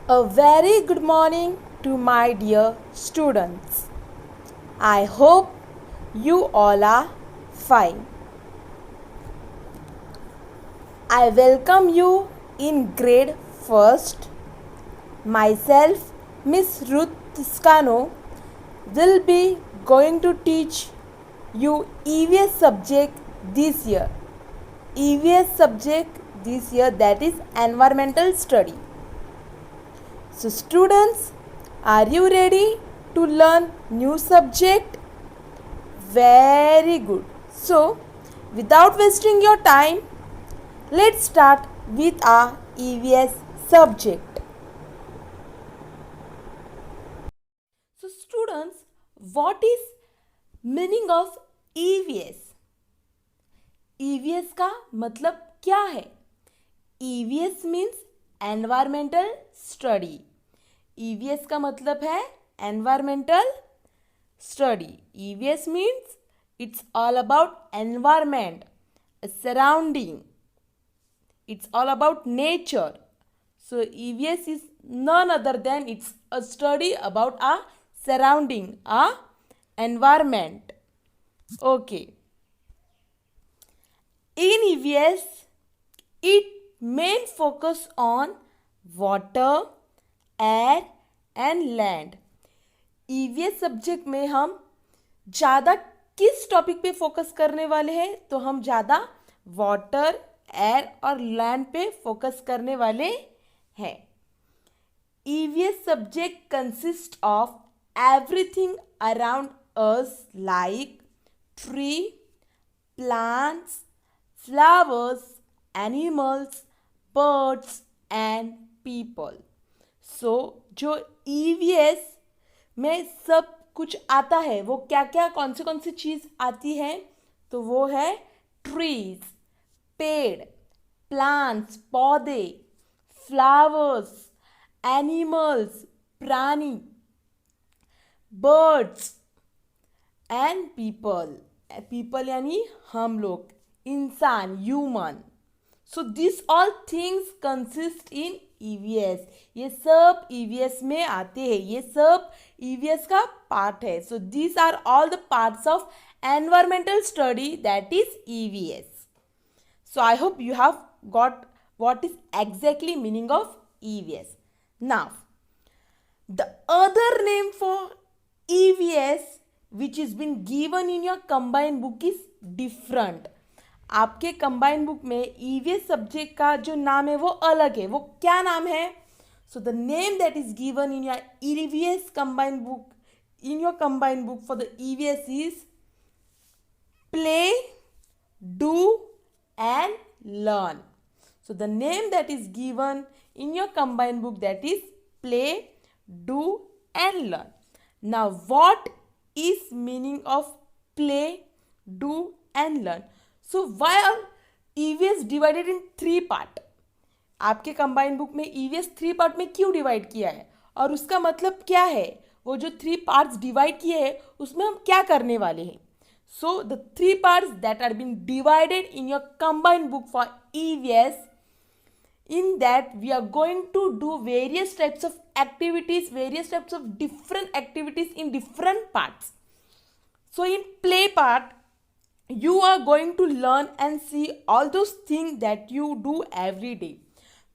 A very good morning to my dear students. I hope you all are fine. I welcome you in grade first. Myself, Miss Ruth Tiscano, will be going to teach you EVS subject this year. EVS subject this year, that is environmental study. So students, are you ready to learn new subject? Very good. So without wasting your time, let's start with our EVS subject. So students, what is meaning of EVS? EVS का मतलब क्या है? EVS means environmental study. EVS का मतलब है environmental study. EVS means it's all about environment, surrounding. It's all about nature. So EVS is none other than it's a study about our surrounding, our environment. Okay. In EVS, it main focus on water, air and land. EVS subject में हम ज़्यादा किस topic पे focus करने वाले हैं? तो हम ज़्यादा वाटर, एयर और लैंड पे फोकस करने वाले हैं. EVS subject consists of everything around us like tree, plants, flowers, animals, birds and people. So जो EVS में सब कुछ आता है वो क्या क्या कौन सी चीज़ आती है? तो वो है ट्रीज, पेड़, प्लांट्स, पौधे, फ्लावर्स, एनिमल्स, प्राणी, बर्ड्स एंड पीपल. पीपल यानी हम लोग, इंसान, human. So this all things consist in EVS. ये सब EVS में आते हैं, ये सब EVS का पार्ट है. So this are all the parts of environmental study, that is EVS. So I hope you have got what is exactly meaning of EVS. Now, the other name for EVS which is been given in your combined book is different. आपके combine book में EVS subject का जो नाम है वो अलग है. वो क्या नाम है? So the name that is given in your EVS combined book, in your combined book for the EVS is play, do and learn. So the name that is given in your combined book, that is play, do and learn. Now what is meaning of play, do and learn? So why are EVS divided in 3 part? आपके combined book में EVS 3 part में क्यों divide किया है और उसका मतलब क्या है? वो जो 3 पार्ट्स डिवाइड किए हैं उसमें हम क्या करने वाले हैं? So the 3 parts that are being divided in your combined book for EVS, in that we are going to do various types of activities, various types of different activities in different parts. So in play part, you are going to learn and see all those things that you do every day.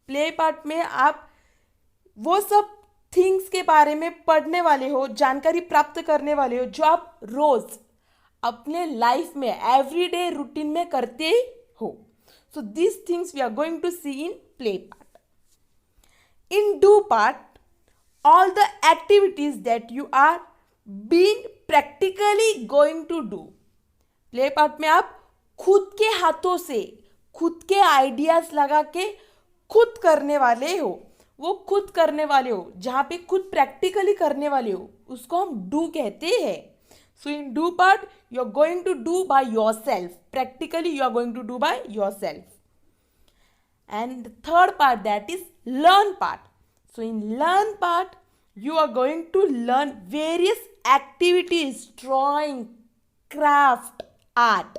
Play part में आप वो सब things के बारे में पढ़ने वाले हो, जानकारी प्राप्त करने वाले हो जो आप रोज अपने लाइफ में एवरीडे रूटीन में करते हो. So this things we are going to see in play part. In do part, all the activities that you are been practically going to do. Play part में आप खुद के हाथों से खुद के आइडियाज लगा के खुद करने वाले हो. वो खुद करने वाले हो, जहाँ पे खुद प्रैक्टिकली करने वाले हो, उसको हम डू कहते हैं. So in do part you are going to do by yourself. Practically you are going to do by yourself. And third part, that is learn part. So in learn part you are going to learn various activities, drawing, craft, art.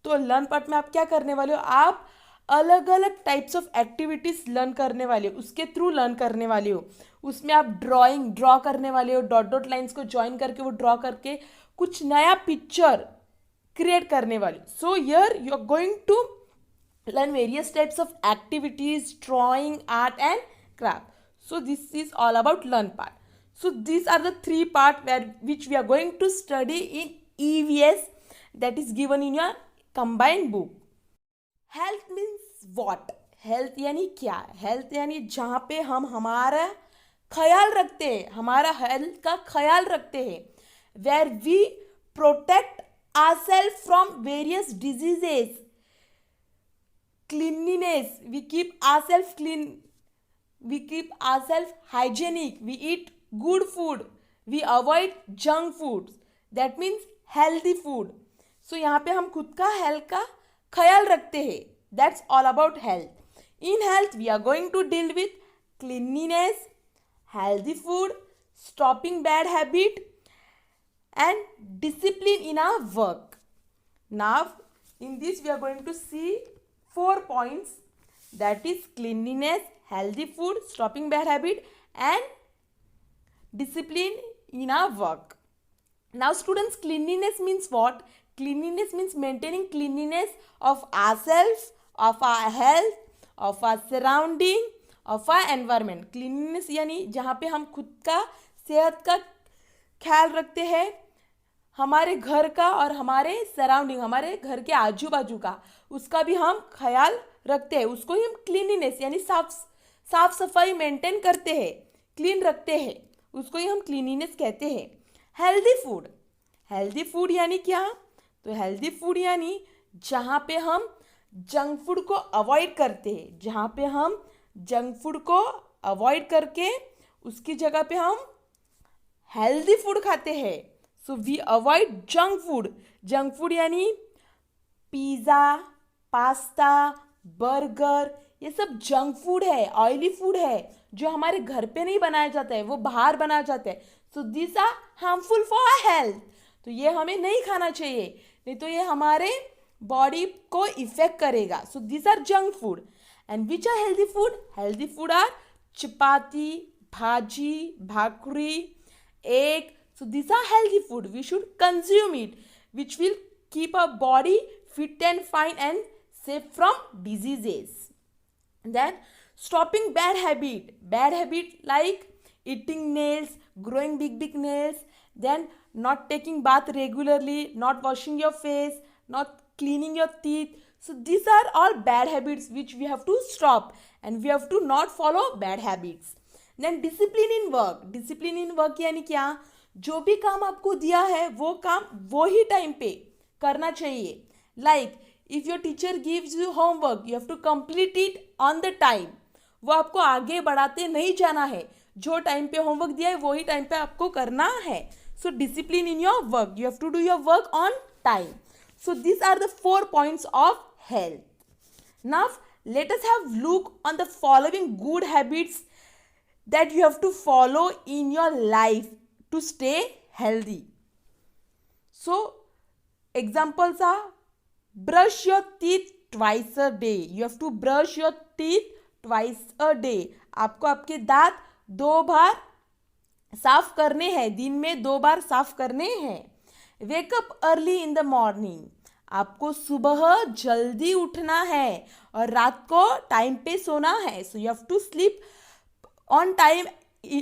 तो learn part में आप क्या करने वाले हो? आप अलग अलग टाइप्स ऑफ एक्टिविटीज लर्न करने वाले हो, उसके थ्रू लर्न करने वाले हो। उसमें आप ड्रॉ करने वाले हो, डॉट डॉट लाइंस को ज्वाइन करके वो ड्रॉ करके कुछ नया पिक्चर क्रिएट करने वाले। So here you are going to learn various types of activities, drawing, art and craft. So this is all about learn part. So these are the three part which we are going to study in EVS, that is given in your combined book. Health means what? Health यानी क्या? Health यानी जहाँ पे हम हमारा ख्याल रखते हैं, हमारा हेल्थ का ख्याल रखते हैं, where we protect ourselves from various diseases. Cleanliness, we keep ourselves clean, we keep ourselves hygienic, we eat good food, we avoid junk foods, that means healthy food. So यहाँ पे हम खुद का हेल्थ का ख्याल रखते हैं, that's all about health. In health we are going to deal with cleanliness, healthy food, stopping bad habit and discipline in our work. Now in this we are going to see 4 points, that is cleanliness, healthy food, stopping bad habit and discipline in our work. Now students, cleanliness means what? Cleanliness means maintaining cleanliness of ourselves, of our health, of our surrounding, of our environment. Cleanliness यानी जहाँ पे हम खुद का सेहत का ख्याल रखते हैं, हमारे घर का और हमारे सराउंडिंग, हमारे घर के आजू बाजू का, उसका भी हम ख्याल रखते हैं, उसको ही हम क्लीनिनेस यानी साफ सफाई मेंटेन करते हैं, क्लीन रखते हैं, उसको ही हम क्लीनिनेस कहते हैं। हेल्दी फूड यानी क्या? तो हेल्दी फूड यानी जहाँ पे हम जंक फूड को अवॉइड करते हैं, जहाँ पे हम जंक फूड को अवॉइड करके उसकी जगह पे हम हेल्दी फूड खाते हैं। So we avoid junk food. Junk food यानी पिज़्ज़ा, पास्ता, बर्गर, ये सब जंक फूड है, ऑयली फूड है, जो हमारे घर पे नहीं बनाया जाता है, वो बाहर बनाया जाता है। So this are harmful for our health, तो ये हमें नहीं खाना चाहिए, नहीं तो ये हमारे बॉडी को इफेक्ट करेगा। So this are junk food. And which are healthy food? Healthy food are chapati, bhaji, bhakri, egg. So these are healthy food. We should consume it, which will keep our body fit and fine and safe from diseases. Then stopping bad habit like eating nails, growing big nails, then not taking bath regularly, not washing your face, not cleaning your teeth. So these are all bad habits which we have to stop, and we have to not follow bad habits. Then discipline in work यानी क्या? जो भी काम आपको दिया है वो काम वो ही टाइम पे करना चाहिए। Like if your teacher gives you homework, you have to complete it on the time. वो आपको आगे बढ़ाते नहीं जाना है, जो टाइम पे होमवर्क दिया है वही टाइम पे आपको करना है। So discipline in your work, you have to do your work on time. So this are the 4 points of health. Now let us have look on the following good habits that you have to follow in your life to stay healthy. So examples are brush your teeth twice a day. You have to brush your teeth twice a day. आपको आपके दांत 2 बार साफ करने हैं, दिन में 2 बार साफ करने हैं। Wake up early in the morning, आपको सुबह जल्दी उठना है और रात को टाइम पे सोना है। So you have to sleep on time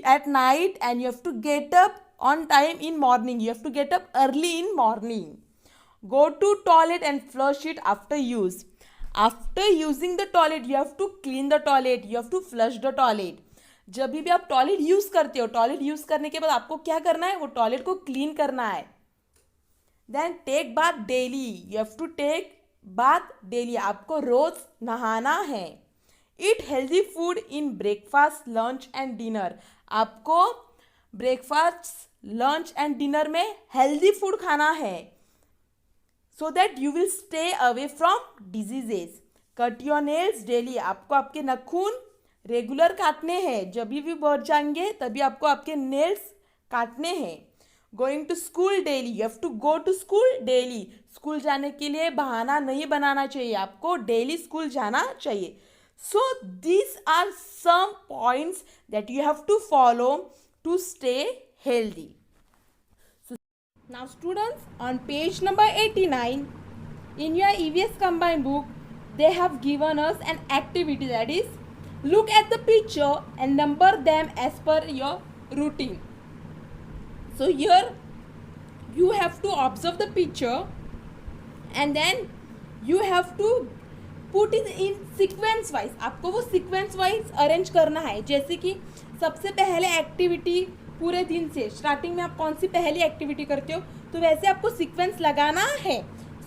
at night and you have to get up on time in morning. You have to get up early in morning. Go to toilet and flush it after use. After using the toilet you have to clean the toilet, you have to flush the toilet. जब भी आप toilet use करते हो, toilet use करने के बाद आपको क्या करना है? वो टॉयलेट को क्लीन करना है। Then take bath daily, you have to take bath daily, आपको रोज नहाना है। Eat healthy food in breakfast, lunch and dinner, आपको ब्रेकफास्ट, लंच एंड डिनर में हेल्दी फूड खाना है, so that you will stay away from diseases. Cut your nails daily, आपको आपके नाखून रेगुलर काटने हैं, जब भी बढ़ जाएंगे तभी आपको आपके नेल्स काटने हैं। Going to school daily, you have to go to school daily, school जाने के लिए बहाना नहीं बनाना चाहिए, आपको डेली स्कूल जाना चाहिए. सो these are some points that you have to follow to stay healthy. So now students, on page number 89 in your EVS combined book, they have given us an activity, that is, look at the picture and number them as per your routine. So here you have to observe the picture and then you have to put it in sequence wise. आपको वो sequence wise arrange करना है. जैसे कि सबसे पहले activity पूरे दिन से स्टार्टिंग में आप कौन सी पहली एक्टिविटी करते हो, तो वैसे आपको सीक्वेंस लगाना है.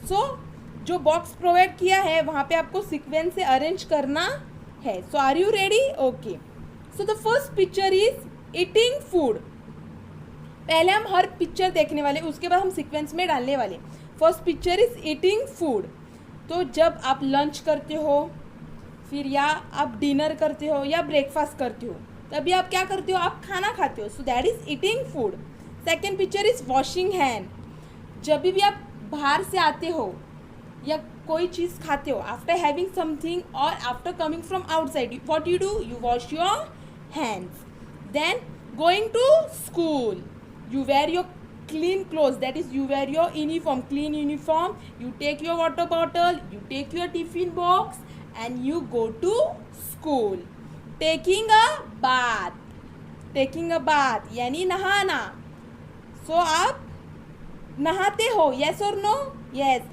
सो जो बॉक्स प्रोवाइड किया है वहाँ पे आपको सीक्वेंस से अरेंज करना है. So are you ready? Okay. So the first picture is eating food. पहले हम हर पिक्चर देखने वाले, उसके बाद हम सीक्वेंस में डालने वाले. First picture is eating food. तो जब आप लंच करते हो, फिर या आप डिनर करते हो या ब्रेकफास्ट करते हो, तभी आप क्या करते हो, आप खाना खाते हो. So that is eating food. Second picture is washing hand. जब भी आप बाहर से आते हो या कोई चीज़ खाते हो, आफ्टर हैविंग समथिंग और after coming from outside, what you do, you wash your hands. Then going to school, you wear your clean clothes, that is you wear your uniform, clean uniform, you take your water bottle, you take your tiffin box and you go to school. Taking a bath, taking a bath यानी नहाना. So आप नहाते हो, yes or no? Yes.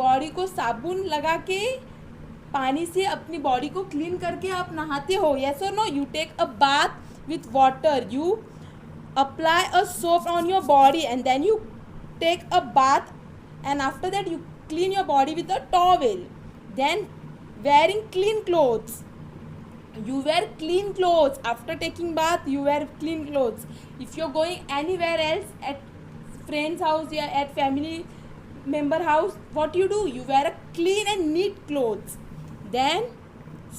Body को साबुन लगा के पानी से अपनी बॉडी को क्लीन करके आप नहाते हो, yes or no? You take a bath with water, you apply a soap on your body and then you take a bath and after that you clean your body with a towel. Then wearing clean clothes, you wear clean clothes after taking bath, you wear clean clothes. If you're going anywhere else, at friend's house or at family member house, what you do, you wear a clean and neat clothes. Then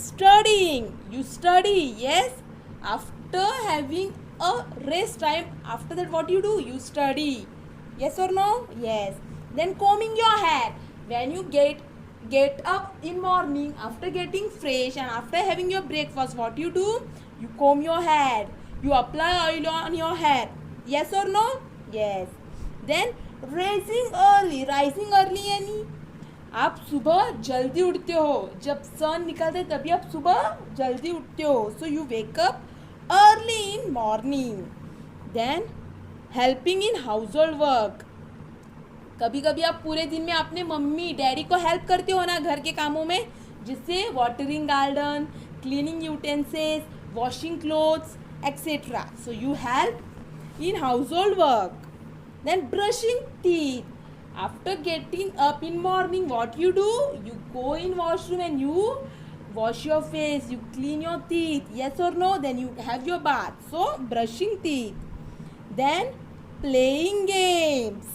studying, you study, yes, after having a rest time, after that what you do, you study, yes or no? Yes. Then combing your hair, when you get up in morning after getting fresh and after having your breakfast, what you do, you comb your hair, you apply oil on your hair, yes or no? Yes. Then rising early यानी आप सुबह जल्दी उठते हो, जब सन निकलते है तभी आप सुबह जल्दी उठते हो. So you wake up early in morning. Then helping in household work. कभी कभी आप पूरे दिन में अपने मम्मी डैडी को हेल्प करते हो ना घर के कामों में, जिससे watering garden, cleaning utensils, washing clothes etcetera. So you help in household work. Then brushing teeth. After getting up in morning what you do, you go in washroom and you wash your face, you clean your teeth, yes or no? Then you have your bath. So brushing teeth. Then playing games.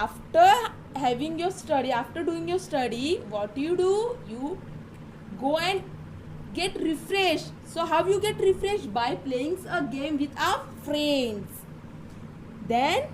After having your study, after doing your study, what you do, you go and get refreshed. So how you get refreshed? By playing a game with our friends. Then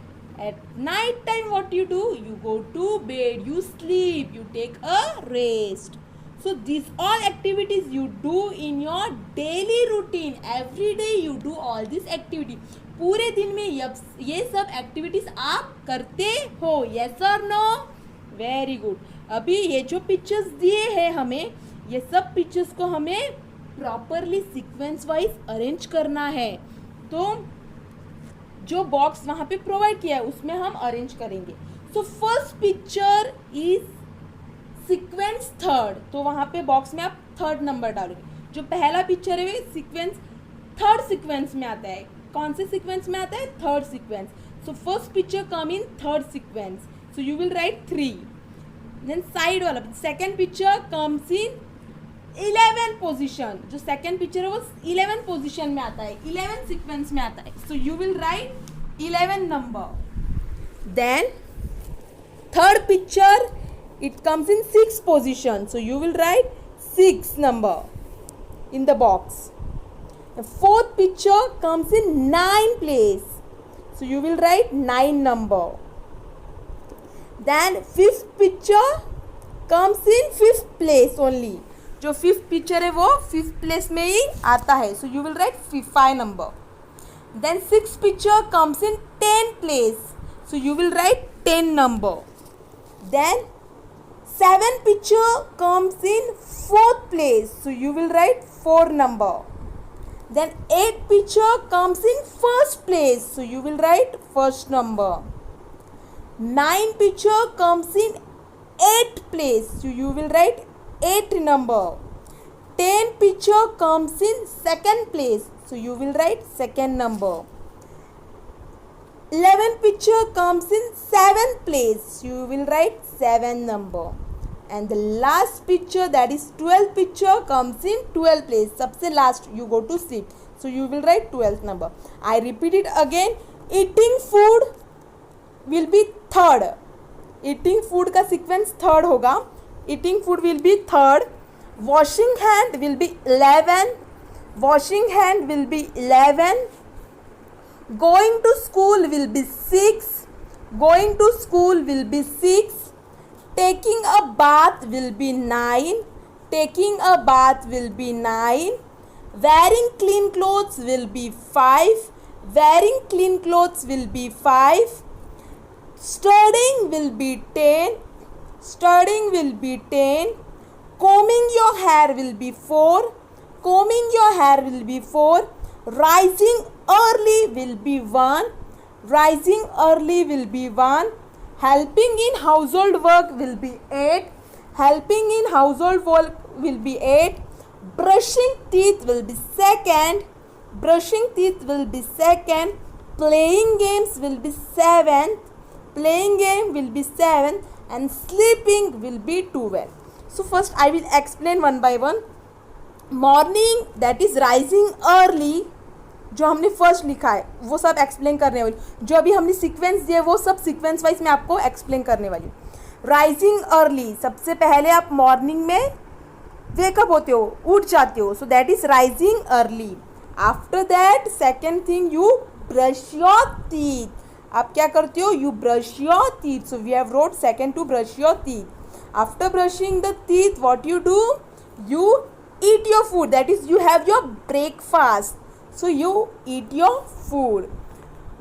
at night time what you do, you go to bed, you sleep, you take a rest. So these all activities you do in your daily routine. Every day you do all this activity. पूरे दिन में ये सब activities आप करते हो, yes or no? Very good. अभी ये जो पिक्चर्स दिए हैं हमें, ये सब पिक्चर्स को हमें प्रॉपरली सीक्वेंस वाइज अरेंज करना है. तो जो बॉक्स वहाँ पे प्रोवाइड किया है उसमें हम अरेंज करेंगे. सो first picture is sequence third. तो वहाँ पे बॉक्स में आप थर्ड नंबर डालोगे. जो पहला पिक्चर है वो सीक्वेंस थर्ड सीक्वेंस में आता है. कौन से सीक्वेंस में आता है? Third sequence. So first picture come in third sequence. So you will write 3. Then side वाला second picture comes in 11 position. जो सेकेंड पिक्चर है वो 11 पोजिशन में आता है, 11 सीक्वेंस में आता है. So you will write 11 number. Then third picture it comes in 6 position, so you will write 6 number in the box. The fourth picture comes in 9 place. so you will write 9 number. Then fifth picture comes in fifth place only. जो fifth picture है वो fifth place में ही आता है, so you will write 5 number. Then sixth picture comes in 10th place, so you will write 10 number. Then seventh picture comes in 4th place, so you will write 4 number. Then eighth picture comes in 1st place, so you will write 1st number. Ninth picture comes in 8th place, so you will write 8th number. 10th picture comes in 2nd place, so you will write 2nd number. 11th picture comes in 7th place, you will write 7th number. And the last picture, that is 12th picture, comes in 12th place. सबसे last you go to sleep, so you will write 12th number. I repeat it again. Eating food will be third. Eating food का sequence third होगा. Eating food will be third. Washing hand will be 11. Washing hand will be 11. Going to school will be 6. Going to school will be 6. Taking a bath will be 9. Taking a bath will be 9. Wearing clean clothes will be 5. Wearing clean clothes will be 5. Studying will be 10. Studying will be 10. Combing your hair will be 4. Combing your hair will be 4. Rising early will be 1. Rising early will be 1. Helping in household work will be 8. Helping in household work will be 8. Brushing teeth will be 2nd. Brushing teeth will be 2nd. Playing games will be 7th. Playing game will be 7th. And sleeping will be 12th. So first I will explain one by one. Morning, that is rising early, जो हमने first लिखा है वो सब explain करने वाली. जो अभी हमने सीक्वेंस दिए वो सब सीक्वेंस वाइज मैं आपको एक्सप्लेन करने वाली हूँ. राइजिंग अर्ली, सबसे पहले आप मॉर्निंग में वेकअप होते हो, उठ जाते हो, so that is rising early. After that second thing, you brush your teeth. आप क्या करते हो? You brush your teeth. So we have wrote second to brush your teeth. After brushing the teeth, what you do? You eat your food, that is you have your breakfast, so you eat your food,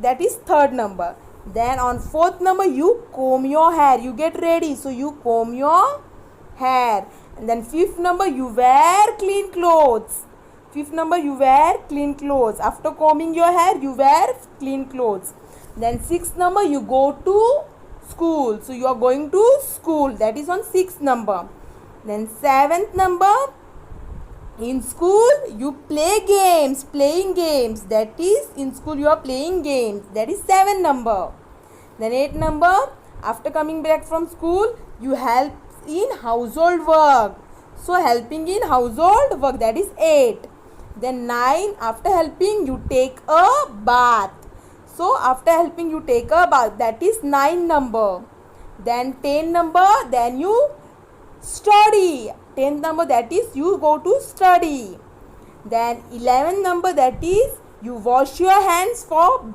that is third number. Then on fourth number, you comb your hair, you get ready, so you comb your hair. And then fifth number, you wear clean clothes. Fifth number, you wear clean clothes. After combing your hair, you wear clean clothes. Then sixth number, you go to school, so you are going to school, that is on sixth number. Then seventh number, in school you play games, playing games, that is in school you are playing games, that is 7 number. Then 8 number, after coming back from school you help in household work, so helping in household work, that is 8. Then 9, after helping you take a bath, so after helping you take a bath, that is 9 number. Then 10 number, then you study, 10th number, that is you go to study. Then 11th number, that is you wash your hands for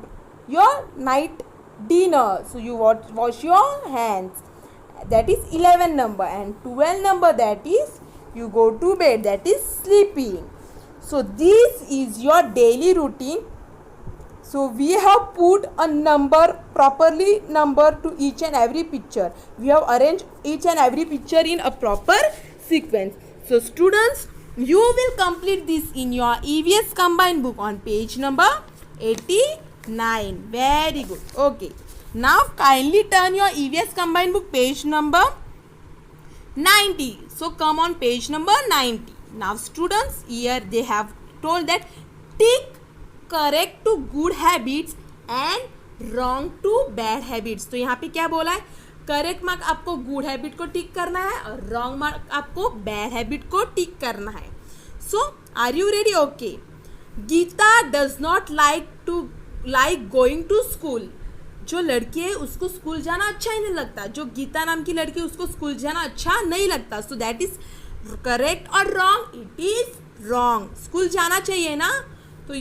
your night dinner, so you wash your hands, that is 11th number. And 12th number, that is you go to bed, that is sleeping. So this is your daily routine. So we have put a number, properly number to each and every picture. We have arranged each and every picture in a proper sequence. So students, you will complete this in your EVS combined book on page number 89. Very good. Okay. Now kindly turn your EVS combined book page number 90. So come on page number 90. Now students, here they have told that tick correct to good habits and wrong to bad habits. तो यहाँ पे क्या बोला है? Correct mark आपको good habit को tick करना है और रॉन्ग मार्क आपको बैड हैबिट को टिक करना है. So are you ready? Okay. Geeta does not like going to school. जो लड़की है उसको स्कूल जाना अच्छा ही नहीं लगता. जो गीता नाम की लड़की है उसको स्कूल जाना अच्छा नहीं लगता. सो दैट इज करेक्ट और wrong? It is wrong. School जाना चाहिए ना, तो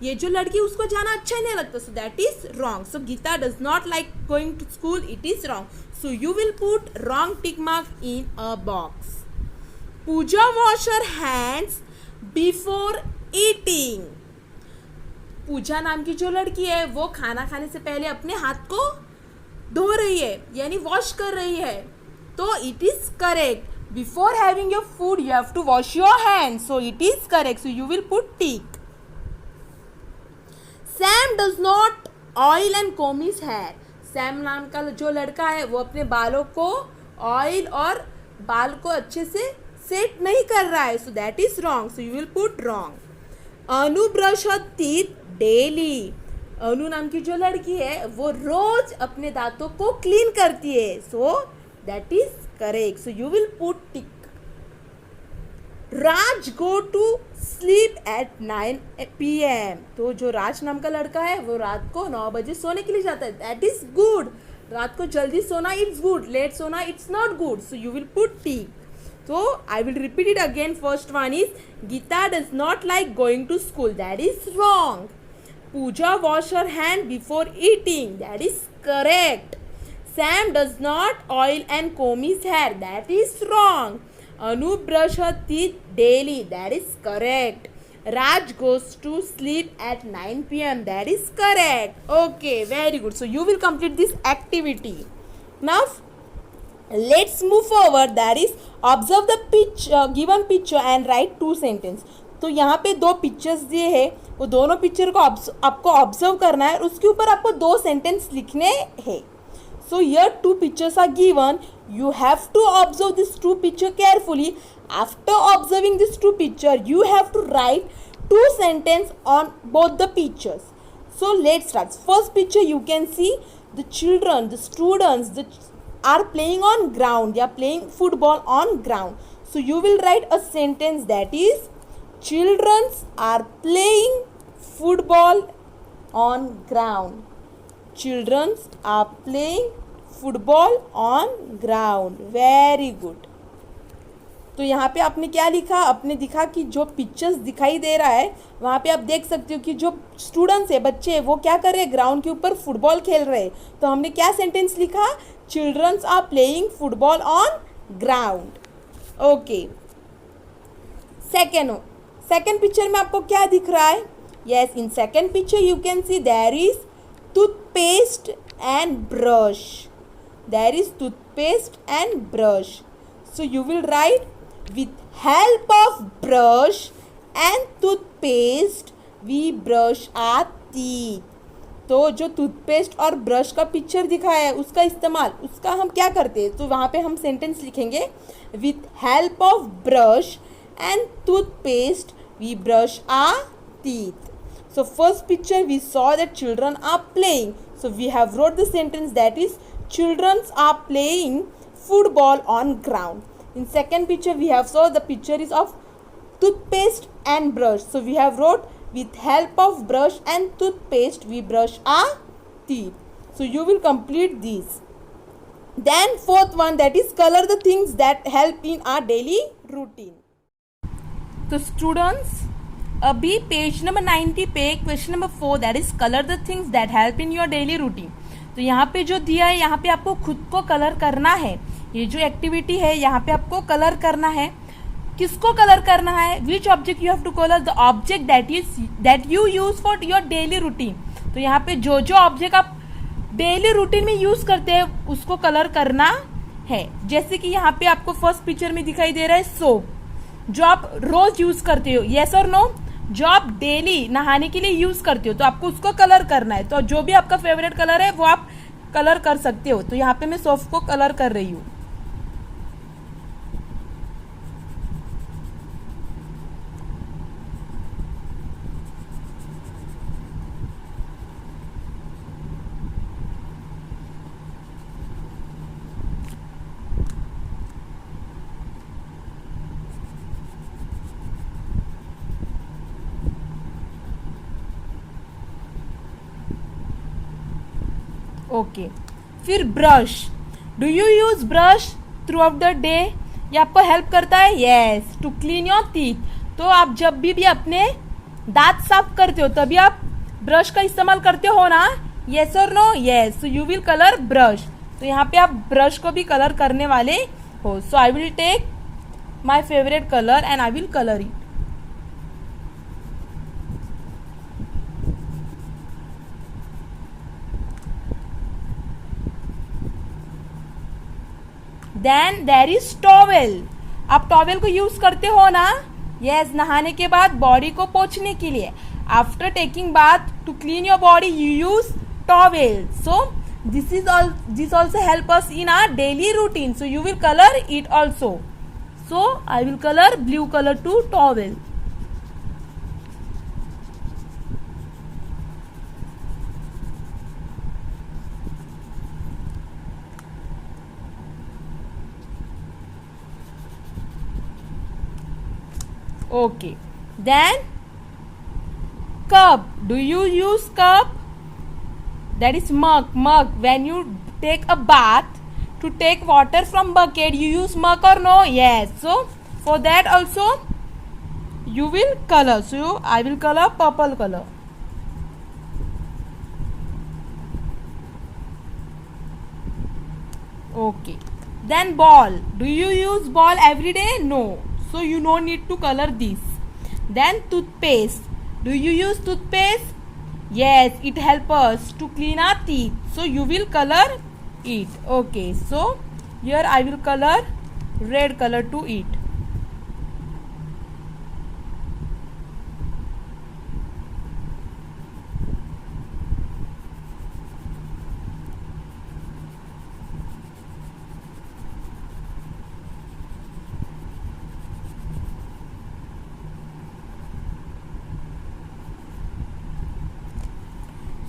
ये जो लड़की उसको जाना अच्छा ही नहीं लगता, so that is wrong. So Geeta does not like going to school, it is wrong. So you will put wrong tick mark in a box. Pooja wash her hands before eating. Pooja नाम की जो लड़की है वो खाना खाने से पहले अपने हाथ को धो रही है, यानी वॉश कर रही है. तो it is correct. Before having your food you have to wash your hand, so it is correct. So you will put tick. Sam does not oil and comb his hair. Sam नाम का जो लड़का है वो अपने बालों को oil और बाल को अच्छे से सेट नहीं कर रहा है, so that is wrong. So you will put wrong. Anu brush her teeth daily. Anu नाम की जो लड़की है वो रोज अपने दांतों को क्लीन करती है, so that is correct. So you will put tick. Raj go to sleep at 9 PM. तो जो राज नाम का लड़का है वो रात को 9 बजे सोने के लिए जाता है, दैट इज गुड. रात को जल्दी सोना इट्स गुड, लेट सोना it's not good. So you will put T. So I will repeat it again. First one is Geeta does not like going to school. That is wrong. Pooja wash her hand before eating. That is correct. Sam does not oil and comb his hair. That is wrong. Anu brush her teeth daily. That is correct. Raj goes to sleep at 9 PM. That is correct. Okay, very good. So you will complete this activity. Now let's move forward. That is observe the given picture and write 2 sentences. तो यहाँ पे 2 pictures दिए हैं, वो दोनों picture को आपको observe करना है और उसके ऊपर आपको 2 सेंटेंस लिखने हैं. So here 2 pictures are given. You have to observe this 2 picture carefully. After observing this 2 picture you have to write 2 sentence on both the pictures. So let's start. First picture you can see the children, the students, are playing on ground. They are playing football on ground. So you will write a sentence that is children are playing football on ground. Children are playing football on ground. Very good. तो यहाँ पे आपने क्या लिखा, आपने दिखा कि जो पिक्चर्स दिखाई दे रहा है वहाँ पे आप देख सकते हो कि जो स्टूडेंट्स है, बच्चे हैं, वो क्या कर रहे हैं, ग्राउंड के ऊपर फुटबॉल खेल रहे हैं. तो हमने क्या सेंटेंस लिखा, childrens are playing football on ground. Okay. Second picture में आपको क्या दिख रहा है? Yes, in second picture you can see there is toothpaste and brush. There is toothpaste and brush. So you will write with help of brush and toothpaste we brush our teeth. तो जो toothpaste और brush का picture दिखाया है उसका इस्तेमाल, उसका हम क्या करते हैं, तो वहाँ पे हम सेंटेंस लिखेंगे with help of brush and toothpaste we brush our teeth. So first picture we saw that children are playing, so we have wrote the sentence that is children are playing football on ground. In second picture we have saw the picture is of toothpaste and brush, so we have wrote with help of brush and toothpaste we brush our teeth. So you will complete these. Then fourth one, that is color the things that help in our daily routine. So students, अभी page number 90 पे question number 4 that is colour the things that help in your daily routine. तो यहाँ पे जो दिया है, यहाँ पे आपको खुद को कलर करना है. ये जो एक्टिविटी है यहाँ पे आपको कलर करना है. किसको कलर करना है? Which object you have to colour? The object that you use for your daily routine. तो यहाँ पे जो जो ऑब्जेक्ट आप डेली रूटीन में यूज करते हैं उसको कलर करना है. जैसे कि यहाँ पे आपको फर्स्ट पिक्चर में दिखाई दे रहा है सोप, जो आप रोज यूज करते हो. यस और नो? जो आप डेली नहाने के लिए यूज करते हो तो आपको उसको कलर करना है. तो जो भी आपका फेवरेट कलर है वो आप कलर कर सकते हो. तो यहाँ पे मैं सोप को कलर कर रही हूँ. ओके. फिर brush. Do you use brush throughout the day? ये आपको हेल्प करता है. Yes, to clean your teeth. तो आप जब भी अपने दांत साफ करते हो तभी आप ब्रश का इस्तेमाल करते हो ना, येस और no, yes. So you will colour brush. तो यहाँ पे आप ब्रश को भी कलर करने वाले हो. So I will take my favourite colour and I will colour it. Then there is towel. आप टॉवेल को यूज करते हो ना, यस, नहाने के बाद बॉडी को पोंछने के लिए. After taking bath to clean your body you use towel. So this also help us in our daily routine. So you will color it also. So I will color blue color to towel. Okay. Then cup. Do you use cup? That is mug. Mug. When you take a bath, to take water from bucket, you use mug or no? Yes. So for that also you will color. So I will color purple color. Okay. Then ball. Do you use ball every day? No. So you no need to color this. Then toothpaste. Do you use toothpaste? Yes, it helps us to clean our teeth. So you will color it. Okay. So here I will color red color to it.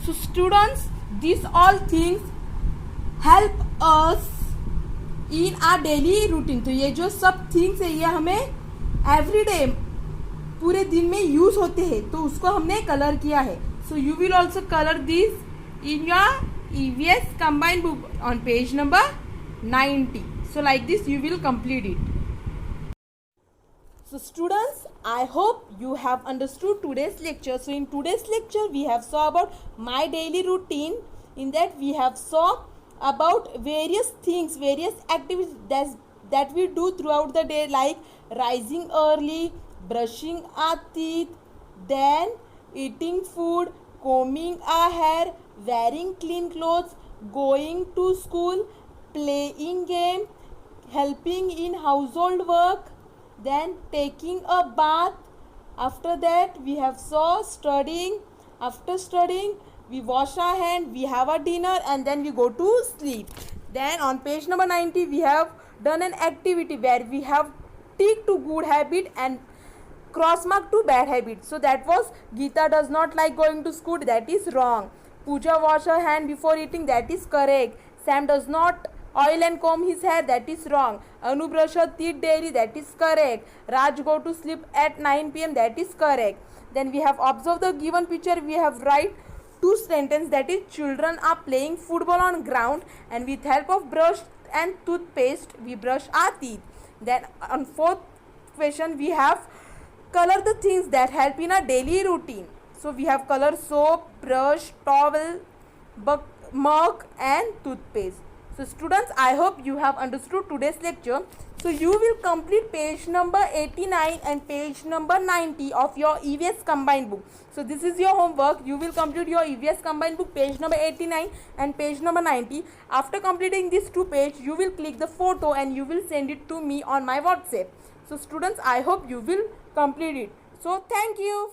So students, these all things help us in our daily routine. तो ये जो सब things है ये हमें everyday पूरे दिन में यूज होते हैं, तो उसको हमने कलर किया है. So you will also colour this in your EVS combined book on page number 90. So like this you will complete it. So students, I hope you have understood today's lecture. So in today's lecture we have saw about my daily routine. In that we have saw about various things, various activities that we do throughout the day, like rising early, brushing our teeth, then eating food, combing our hair, wearing clean clothes, going to school, playing game, helping in household work, then taking a bath. After that we have saw studying. After studying we wash our hand, we have a dinner, and then we go to sleep. Then on page number 90 we have done an activity where we have tick to good habit and cross mark to bad habit. So that was Geeta does not like going to school, that is wrong. Pooja wash her hand before eating, that is correct. Sam does not oil and comb his hair, that is wrong. Anu brush her teeth daily, that is correct. Raj go to sleep at 9 p.m, that is correct. Then we have observed the given picture, we have write two sentences, that is children are playing football on ground and with help of brush and toothpaste we brush our teeth. Then on fourth question we have color the things that help in our daily routine. So we have color soap, brush, towel, mug and toothpaste. So students, I hope you have understood today's lecture. So you will complete page number 89 and page number 90 of your EVS combined book. So this is your homework. You will complete your EVS combined book page number 89 and page number 90. After completing these two pages, you will click the photo and you will send it to me on my WhatsApp. So students, I hope you will complete it. So thank you.